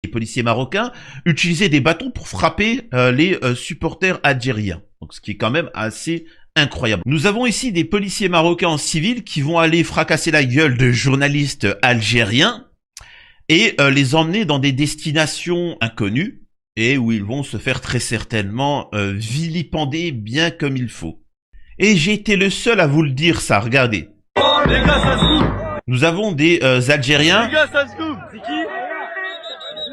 Les policiers marocains utilisaient des bâtons pour frapper les supporters algériens. Donc, ce qui est quand même assez incroyable. Nous avons ici des policiers marocains en civil qui vont aller fracasser la gueule de journalistes algériens et les emmener dans des destinations inconnues et où ils vont se faire très certainement vilipender bien comme il faut. Et j'ai été le seul à vous le dire ça, regardez. Oh, les gars, ça se coupe. Nous avvons des Algériens Les gars, ça se coupe. C'est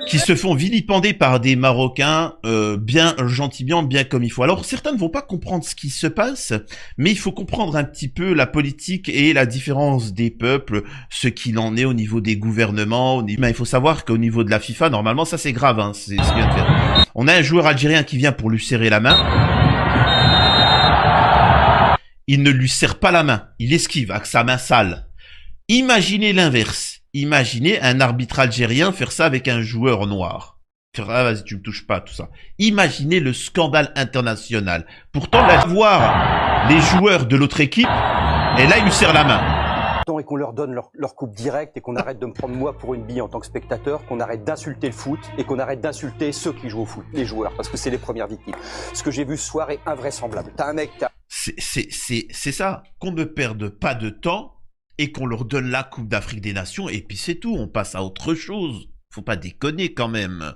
qui se font vilipender par des Marocains bien gentiment, bien comme il faut. Alors certains ne vont pas comprendre ce qui se passe, mais il faut comprendre un petit peu la politique et la différence des peuples, ce qu'il en est au niveau des gouvernements. Mais il faut savoir qu'au niveau de la FIFA, normalement, ça c'est grave, hein, c'est ce qu'il vient de faire. On a un joueur algérien qui vient pour lui serrer la main. Il ne lui serre pas la main, il esquive avec sa main sale. Imaginez l'inverse. Imaginez un arbitre algérien faire ça avec un joueur noir. Faire, ah, vas-y, tu me touches pas, tout ça. Imaginez le scandale international. Pourtant, là, voir les joueurs de l'autre équipe, et là, il lui serre la main. Et qu'on leur donne leur coupe directe et qu'on arrête de me prendre moi pour une bille en tant que spectateur, qu'on arrête d'insulter le foot et qu'on arrête d'insulter ceux qui jouent au foot, les joueurs, parce que c'est les premières victimes. Ce que j'ai vu ce soir est invraisemblable. T'as un mec qui a... C'est ça, qu'on ne perde pas de temps et qu'on leur donne la Coupe d'Afrique des Nations et puis c'est tout, on passe à autre chose. Faut pas déconner quand même.